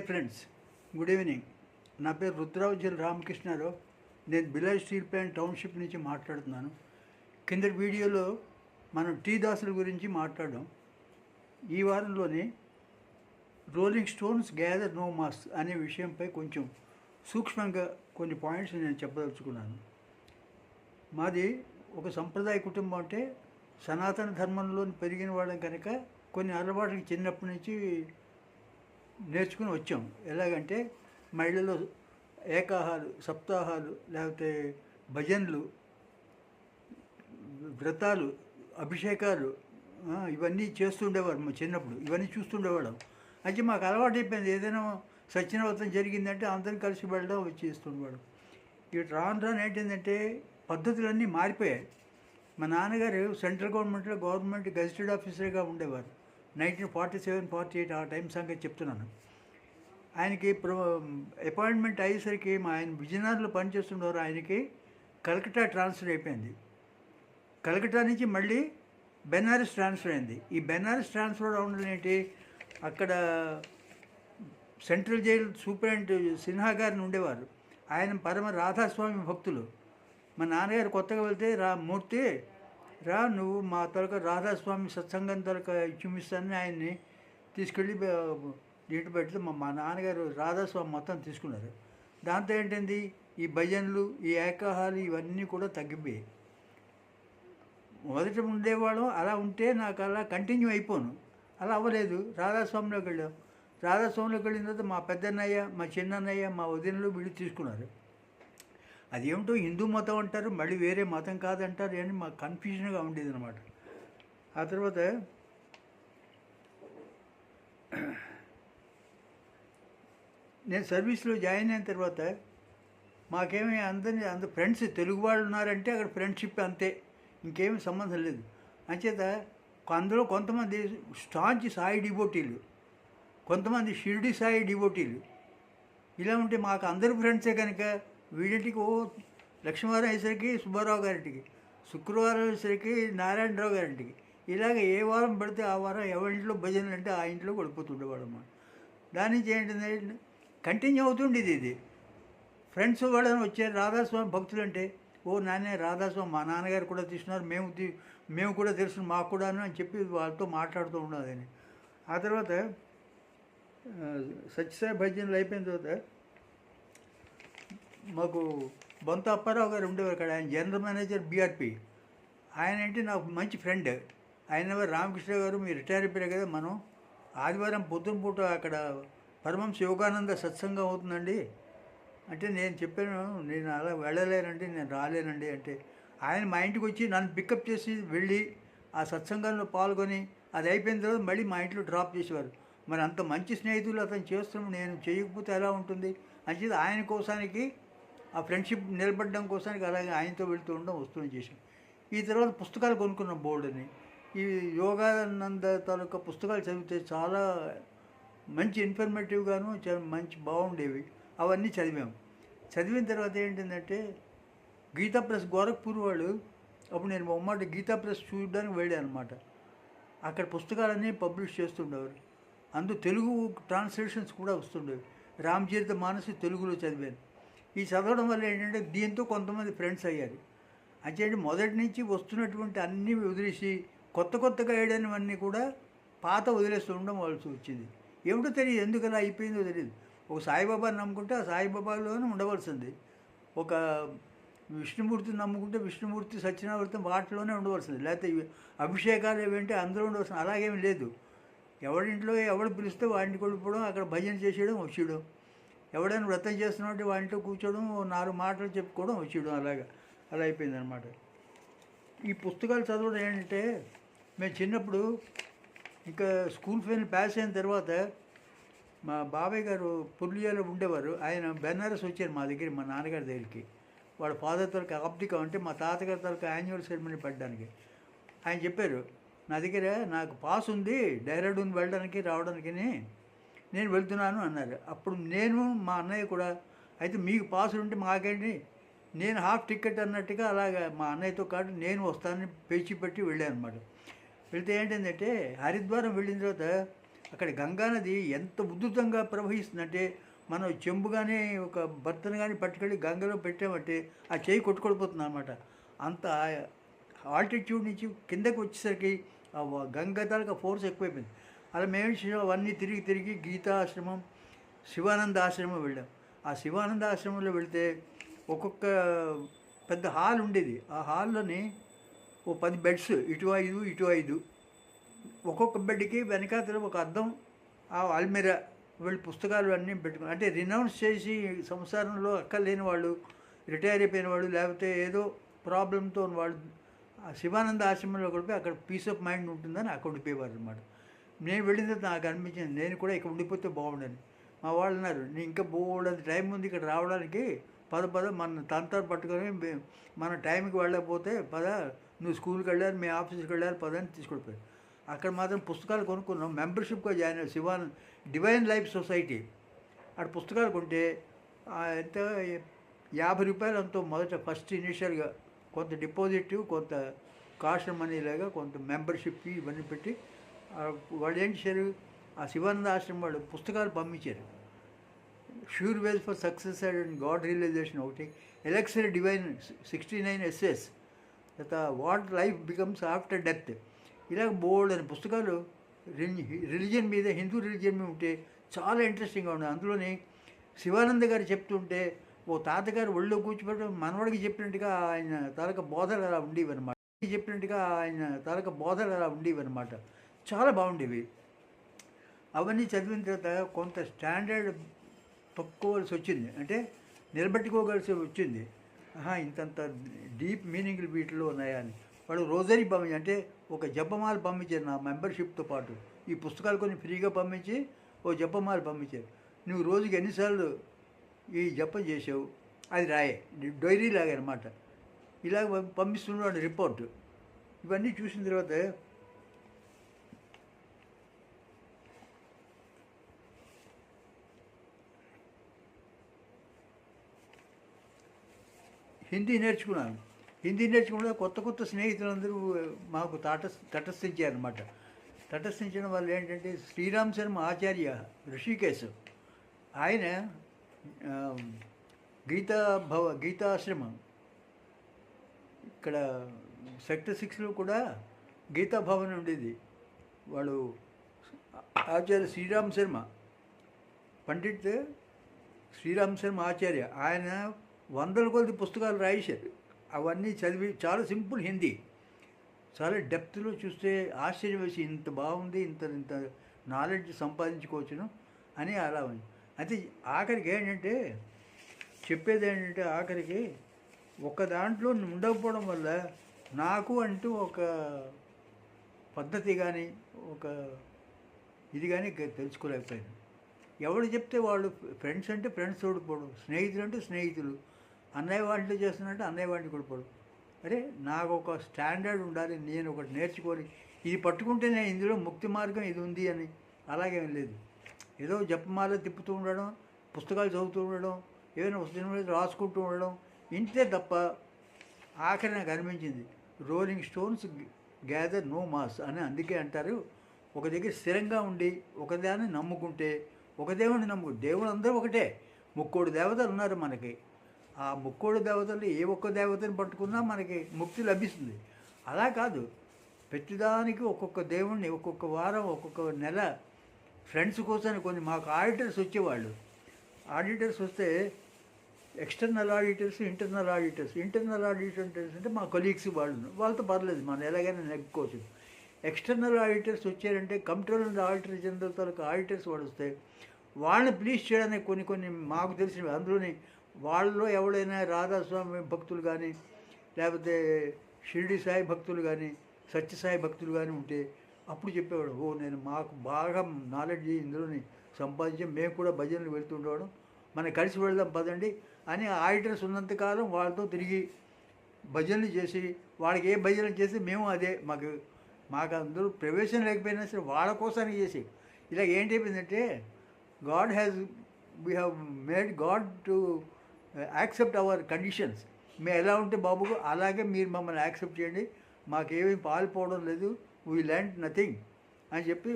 Dear friends, good evening. నా పేరు రుద్రావజల్ రామకృష్ణారావు. నేను బిలాయ్ స్టీల్ ప్లాంట్ టౌన్షిప్ నుంచి మాట్లాడుతున్నాను. కిందటి వీడియోలో మనం టీ దాసుల గురించి మాట్లాడాం. ఈ వారంలోనే rolling stones gather no moss అనే విషయంపై కొంచెం సూక్ష్మంగా కొన్ని పాయింట్స్ నేను చెప్పదలుచుకున్నాను. మాది ఒక సంప్రదాయ కుటుంబం, అంటే సనాతన ధర్మంలో పెరిగిన వాళ్ళం కనుక కొన్ని అలవాట్లకి చిన్నప్పటి నుంచి నేర్చుకుని వచ్చాం. ఎలాగంటే మహిళలు ఏకాహాలు, సప్తాహాలు, లేకపోతే భజనలు, వ్రతాలు, అభిషేకాలు ఇవన్నీ చేస్తుండేవారు. మా చిన్నప్పుడు ఇవన్నీ చూస్తుండేవాళ్ళం. అయితే మాకు అలవాటు అయిపోయింది. ఏదైనా సత్యనవ్రతం జరిగిందంటే అందరం కలిసి వెళ్ళడం అవి చేస్తుండేవాడు. ఇవి రాను రాను ఏంటంటే పద్ధతులన్నీ మారిపోయాయి. మా నాన్నగారు సెంట్రల్ గవర్నమెంట్లో గవర్నమెంట్ గెజిటెడ్ ఆఫీసర్గా ఉండేవారు. 1947-48 ఆ టైం సంగతి చెప్తున్నాను. ఆయనకి అపాయింట్మెంట్ అయ్యేసరికి ఆయన విజయనగరంలో పనిచేస్తుండేవారు. ఆయనకి కలకట్టా ట్రాన్స్ఫర్ అయిపోయింది. కలకట్టా నుంచి మళ్ళీ బెనారస్ ట్రాన్స్ఫర్ అయింది. ఈ బెనారస్ ట్రాన్స్ఫర్ అవడం ఏంటి, అక్కడ సెంట్రల్ జైలు సూపరింటెండెంట్ సిన్హా గారిని ఉండేవారు. ఆయన పరమ రాధాస్వామి భక్తులు. మా నాన్నగారు కొత్తగా వెళ్తే, మూర్తి నువ్వు మా తొలక రాధాస్వామి సత్సంగం తొలక చూపిస్తానని ఆయన్ని తీసుకెళ్ళి నీటి పెడితే మా నాన్నగారు రాధాస్వామి మొత్తం తీసుకున్నారు. దాంతో ఏంటంది, ఈ భజనలు, ఈ ఏకాహాలు ఇవన్నీ కూడా తగ్గిపోయాయి. మొదట ఉండేవాళ్ళం, అలా ఉంటే నాకు అలా కంటిన్యూ అయిపోను. అలా అవ్వలేదు. రాధాస్వామిలోకి వెళ్ళాం. రాధాస్వామిలోకి వెళ్ళిన తర్వాత మా పెద్దన్నయ్య, మా చిన్నన్నయ్య, మా వదినలు వీళ్ళు తీసుకున్నారు. అదేమిటో హిందూ మతం అంటారు, మళ్ళీ వేరే మతం కాదంటారు అని మాకు కన్ఫ్యూజన్గా ఉండేది అనమాట. ఆ తర్వాత నేను సర్వీస్లో జాయిన్ అయిన తర్వాత మాకేమీ అందరు ఫ్రెండ్స్ తెలుగు వాళ్ళు ఉన్నారంటే అక్కడ ఫ్రెండ్షిప్ అంతే, ఇంకేమీ సంబంధం లేదు. అంచేత అందులో కొంతమంది స్టాంచ్ సాయి డివోటీలు, కొంతమంది షిరిడి సాయి డివోటీలు. ఇలా ఉంటే మాకు అందరూ ఫ్రెండ్సే కనుక వీడింటికి లక్ష్మీవారం అయ్యేసరికి సుబ్బారావు గారింటికి, శుక్రవారం అయ్యేసరికి నారాయణరావు గారింటికి, ఇలాగ ఏ వారం పడితే ఆ వారం ఎవరింట్లో భజనలు అంటే ఆ ఇంట్లో పడిపోతుండేవాడు అన్నమాట. దాని నుంచి ఏంటంటే కంటిన్యూ అవుతుండేది ఇది. ఫ్రెండ్స్ వాళ్ళని వచ్చారు రాధాస్వామి భక్తులు అంటే, నాన్నే రాధాస్వామి మా నాన్నగారు కూడా తీసుకున్నారు, మేము కూడా తెలుసు మాకు కూడాను అని చెప్పి వాళ్ళతో మాట్లాడుతూ ఉన్నదని. ఆ తర్వాత సత్యసాయి భజనలు అయిపోయిన తర్వాత మాకు బొంత అప్పారావు గారు ఉండేవారు అక్కడ. ఆయన జనరల్ మేనేజర్ బీఆర్పీ. ఆయన అంటే నాకు మంచి ఫ్రెండ్. ఆయన రామకృష్ణ గారు, మీరు రిటైర్ అయిపోయారు కదా, మనం ఆదివారం పొద్దున పూట అక్కడ పరమహంస యోగానంద సత్సంగం అవుతుందండి అంటే నేను చెప్పాను, నేను అలా వెళ్ళలేనండి, నేను రాలేనండి అంటే ఆయన మా ఇంటికి వచ్చి నన్ను పికప్ చేసి వెళ్ళి ఆ సత్సంగంలో పాల్గొని అది అయిపోయిన తర్వాత మళ్ళీ మా ఇంట్లో డ్రాప్ చేసేవారు. మరి అంత మంచి స్నేహితులు అతను చేస్తున్నాం, నేను చేయకపోతే ఎలా ఉంటుంది అని చెప్పి ఆయన కోసానికి, ఆ ఫ్రెండ్షిప్ నిలబడడం కోసానికి అలాగే ఆయనతో వెళ్తూ ఉండడం వస్తూ చేసాం. ఈ తర్వాత పుస్తకాలు కొనుక్కున్నాం బోర్డుని. ఈ యోగానంద తాలూకా పుస్తకాలు చదివితే చాలా మంచి ఇన్ఫర్మేటివ్గాను మంచి బాగుండేవి. అవన్నీ చదివాము. చదివిన తర్వాత ఏంటంటే గీతా ప్రెస్ గోరఖ్పూర్ వాళ్ళు, అప్పుడు నేను ఒమ్మాట గీతా ప్రెస్ చూడడానికి వెళ్ళాను అనమాట. అక్కడ పుస్తకాలన్నీ పబ్లిష్ చేస్తుండేవారు. అందులో తెలుగు ట్రాన్స్లేషన్స్ కూడా వస్తుండేవి. రామచరిత మానసి తెలుగులో చదివాను. ఈ చదవడం వల్ల ఏంటంటే దీంతో కొంతమంది ఫ్రెండ్స్ అయ్యారు. అంటే మొదటి నుంచి వస్తున్నటువంటి అన్నీ వదిలేసి కొత్తగా వేయడానివన్నీ కూడా పాత వదిలేస్తూ ఉండడం వాళ్ళకి వచ్చింది. ఏమిటో తెలియదు, ఎందుకు అలా అయిపోయిందో తెలియదు. ఒక సాయిబాబాని నమ్ముకుంటే ఆ సాయిబాబాలోనే ఉండవలసింది, ఒక విష్ణుమూర్తిని నమ్ముకుంటే విష్ణుమూర్తి, సత్యనారాయణ వాటిలోనే ఉండవలసింది, లేకపోతే అభిషేకాలు ఏమంటే అందరూ ఉండవలసింది. అలాగేమి లేదు. ఎవరింట్లో ఎవడు పిలిస్తే వాడిని కొడుకోవడం, అక్కడ భజన చేసేయడం, వచ్చేయడం. ఎవడైనా వ్రతం చేస్తున్నట్టు వాటిలో కూర్చోవడం, 4 మాటలు చెప్పుకోవడం, వచ్చేయడం, అలా అయిపోయిందనమాట. ఈ పుస్తకాలు చదవడం ఏంటంటే మేము చిన్నప్పుడు ఇంకా స్కూల్ ఫైనల్ పాస్ అయిన తర్వాత మా బాబాయ్ గారు పుర్లియాలో ఉండేవారు. ఆయన బెనారస్ వచ్చారు మా దగ్గర, మా నాన్నగారి దగ్గరికి. వాళ్ళ ఫాదర్ తరక ఆప్టికా అంటే మా తాతగారి తరక యాన్యువల్ సెరమనీ పడడానికి. ఆయన చెప్పారు, నా దగ్గర నాకు పాస్ ఉంది డెహ్రాడూన్ వెళ్ళడానికి రావడానికి, నేను వెళ్తున్నాను అన్నారు. అప్పుడు నేను మా అన్నయ్య కూడా, అయితే మీకు పాస్ ఉంటే మాకేంటి, నేను హాఫ్ టికెట్ అన్నట్టుగా అలాగా మా అన్నయ్యతో కాదు నేను వస్తానని పేచి పెట్టి వెళ్ళాను అనమాట. వెళ్తే ఏంటంటే హరిద్వారం వెళ్ళిన తర్వాత అక్కడ గంగా నది ఎంత ఉధృతంగా ప్రవహిస్తుందంటే మనం చెంబు కానీ ఒక బర్తను కానీ పట్టుకెళ్ళి గంగలో పెట్టామంటే ఆ చేయి కొట్టుకొడిపోతుంది అనమాట. అంత ఆల్టిట్యూడ్ నుంచి కిందకి వచ్చేసరికి ఆ గంగ తాలూకా ఫోర్స్ ఎక్కువైపోయింది. అలా మేము అవన్నీ తిరిగి తిరిగి గీతా ఆశ్రమం, శివానంద ఆశ్రమం వెళ్ళాం. ఆ శివానంద ఆశ్రమంలో వెళితే ఒక్కొక్క పెద్ద హాల్ ఉండేది. ఆ హాల్లోని ఓ 10 బెడ్స్, ఇటు 5 ఇటు 5. ఒక్కొక్క బెడ్కి వెనకాతల ఒక అద్దం, ఆ అల్మిరా, వీళ్ళు పుస్తకాలు అన్నీ పెట్టుకుని, అంటే రినౌన్స్ చేసి సంసారంలో అక్కర్లేని వాళ్ళు, రిటైర్ అయిపోయిన వాళ్ళు, లేకపోతే ఏదో ప్రాబ్లంతో వాళ్ళు ఆ శివానంద ఆశ్రమంలో కూడా అక్కడ పీస్ ఆఫ్ మైండ్ ఉంటుందని అక్కడ ఉండిపోయేవారు అనమాట. నేను వెళ్ళిన తర్వాత నాకు అనిపించింది నేను కూడా ఇక్కడ ఉండిపోతే బాగుండని. మా వాళ్ళు అన్నారు, నీ ఇంకా బోల్డంత టైం ఉంది ఇక్కడ రావడానికి, పద పద మన తంతారు పట్టుకొని మన టైంకి వెళ్ళకపోతే పద, నువ్వు స్కూల్కి వెళ్ళాలి, మీ ఆఫీస్కి వెళ్ళాలి, పద అని తీసుకెళ్ళిపోయారు. అక్కడ మాత్రం పుస్తకాలు కొనుక్కున్నాం. మెంబర్షిప్గా జాయిన్ అయ్యాం శివానంద్ డివైన్ లైఫ్ సొసైటీ. అక్కడ పుస్తకాలు కొంటే ఎంత 50 రూపాయలు అంతో మొదట ఫస్ట్ ఇనిషియల్గా కొంత డిపాజిట్, కొంత కాస్ట్ మనీ లాగా కొంత మెంబర్షిప్ ఇవన్నీ పెట్టి వాళ్ళు ఏం చేశారు, ఆ శివానంద ఆశ్రమం వాళ్ళు పుస్తకాలు పంపించారు. Sure ways for success and god realization ఒకటి, ఎలక్సర్ డివైన్ 69 ఎస్ఎస్, తర్వాత what life becomes after death, ఇలా బోల్డ్ అని పుస్తకాలు రిలీజియన్ మీద, హిందూ రిలీజియన్ మీద ఉంటే చాలా ఇంట్రెస్టింగ్గా ఉన్నాయి. అందులోని శివానంద గారు చెప్తుంటే ఓ తాతగారు ఒళ్ళో కూర్చోబెట్టి మనవడికి చెప్పినట్టుగా ఆయన తాలూకా బోధలు అలా ఉండేవి అనమాట. చాలా బాగుండేవి. అవన్నీ చదివిన తర్వాత కొంత స్టాండర్డ్ తక్కువలసి వచ్చింది, అంటే నిలబెట్టుకోగలిసి వచ్చింది. ఇంతంత డీప్ మీనింగ్లు వీటిలో ఉన్నాయా అని. వాళ్ళు రోజరీ పంపించి, అంటే ఒక జపమాల పంపించారు నా మెంబర్షిప్తో పాటు. ఈ పుస్తకాలు కొన్ని ఫ్రీగా పంపించి ఓ జపమాల పంపించారు. నువ్వు రోజుకి ఎన్నిసార్లు ఈ జపం చేసావు అది రాయే, డైరీ లాగా అనమాట. ఇలాగ పంపిస్తున్నాడు రిపోర్టు. ఇవన్నీ చూసిన తర్వాత హిందీ నేర్చుకున్నాను. హిందీ నేర్చుకున్న కొత్త కొత్త స్నేహితులందరూ మాకు తటస్థించారనమాట. తటస్థించడం వల్ల ఏంటంటే శ్రీరామ్ శర్మ ఆచార్య ఋషికేశ్, ఆయన గీతాశ్రమం ఇక్కడ సెక్టర్ 6లో కూడా గీతా భవన్ ఉండేది. వాడు ఆచార్య శ్రీరామ్ శర్మ, పండిట్ శ్రీరామ్ శర్మ ఆచార్య, ఆయన 100 కొద్ది పుస్తకాలు రాయించారు. అవన్నీ చదివి చాలా సింపుల్ హిందీ, చాలా డెప్త్లో చూస్తే ఆశ్చర్యం వేసి ఇంత బాగుంది, ఇంత ఇంత నాలెడ్జ్ సంపాదించుకోవచ్చును అని అలా ఉంది. అయితే ఆఖరికి ఏంటంటే చెప్పేది ఏంటంటే, ఆఖరికి ఒక దాంట్లో ఉండకపోవడం వల్ల నాకు అంటూ ఒక పద్ధతి కానీ ఒక ఇది కానీ తెలుసుకోలేకపోయాను. ఎవరు చెప్తే వాళ్ళు, ఫ్రెండ్స్ అంటే ఫ్రెండ్స్ తోడిపోవడం, స్నేహితులు అంటే స్నేహితులు, అన్నయ్య వాటిలో చేస్తున్నట్టు అన్నయ్య వాటిని కొడిపోవడం. అరే నాకు ఒక స్టాండర్డ్ ఉండాలి, నేను ఒకటి నేర్చుకొని ఇది పట్టుకుంటే నేను ఇందులో ముక్తి మార్గం ఇది ఉంది అని అలాగేం లేదు. ఏదో జపమాల తిప్పుతూ ఉండడం, పుస్తకాలు చదువుతూ ఉండడం, ఏదైనా వస్తువులు రాసుకుంటూ ఉండడం, ఇంతే తప్ప. ఆఖరి నాకు అనిపించింది, rolling stones gather no moss అని అందుకే అంటారు. ఒక దగ్గర స్థిరంగా ఉండి ఒకదాన్ని నమ్ముకుంటే, ఒక దేవుడిని దేవుడు అందరూ ఒకటే, 3 దేవతలు ఉన్నారు మనకి. ఆ 3 దేవతలు ఏ ఒక్క దేవతని పట్టుకున్నా మనకి ముక్తి లభిస్తుంది. అలా కాదు, ప్రతిదానికి ఒక్కొక్క దేవుణ్ణి ఒక్కొక్క వారం ఒక్కొక్క నెల ఫ్రెండ్స్ కోసం కొన్ని మాకు ఆడిటర్స్ వచ్చేవాళ్ళు. ఆడిటర్స్ వస్తే ఎక్స్టర్నల్ ఆడిటర్స్, ఇంటర్నల్ ఆడిటర్స్ అంటే మా కొలీగ్స్ వాళ్ళతో పర్లేదు, మనం ఎలాగైనా నెగ్గుకోవచ్చు. ఎక్స్టర్నల్ ఆడిటర్స్ వచ్చారంటే కంప్ట్రోలర్ ఆడిటర్ జనరల్ తాలూకు ఆడిటర్స్ వాళ్ళు వస్తే వాళ్ళని ప్లీజ్ చేయడానికి కొన్ని మాకు తెలిసినవి. అందులోని వాళ్ళలో ఎవడైనా రాధాస్వామి భక్తులు కానీ, లేకపోతే షిరిడి సాయి భక్తులు కానీ, సత్యసాయి భక్తులు కానీ ఉంటే అప్పుడు చెప్పేవాడు, నేను మాకు బాగా నాలెడ్జ్ ఇందులోని సంపాదించి మేము కూడా భజనలు వెళ్తుండేవాడు, మనం కలిసి వెళ్దాం పదండి అని ఆడిటర్స్ ఉన్నంతకాలం వాళ్ళతో తిరిగి భజనలు చేసి, వాళ్ళకి ఏ భజనలు చేసి మేము అదే మాకు అందరూ ప్రవేశం లేకపోయినా సరే వాళ్ళ కోసానికి చేసి. ఇలా ఏంటైపోయిందంటే we have made God to accept our conditions. మేము ఎలా ఉంటే బాబు అలాగే మీరు మమ్మల్ని యాక్సెప్ట్ చేయండి, మాకేమీ పాల్పోవడం లేదు, వీ లెర్న్ నథింగ్ అని చెప్పి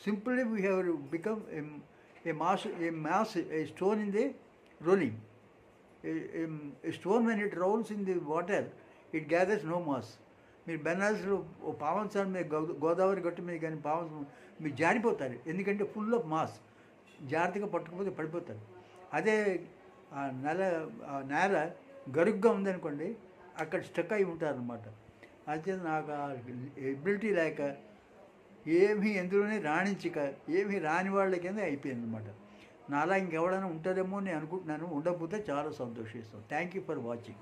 simply we have become a stone in the rolling. A stone when it rolls in the water, it gathers no mass. మీరు బెనారస్లో ఓ పావన్ సార్ మీరు గోదావరి గట్టు మీద కానీ పావన్ మీరు జారిపోతారు, ఎందుకంటే ఫుల్ ఆఫ్ మాస్. జాగ్రత్తగా పట్టుకపోతే పడిపోతారు. అదే నేల గరుగ్గా ఉందనుకోండి, అక్కడ స్టక్ అయి ఉంటారనమాట. అయితే నాకు ఆ ఎబిలిటీ లేక ఏమీ ఎందులోనే రాణించక ఏమీ రాని వాళ్ళ కింద అయిపోయింది అనమాట. నాలా ఇంకెవడైనా ఉంటారేమో నేను అనుకుంటున్నాను. ఉండకపోతే చాలా సంతోషిస్తాను. Thank you for watching.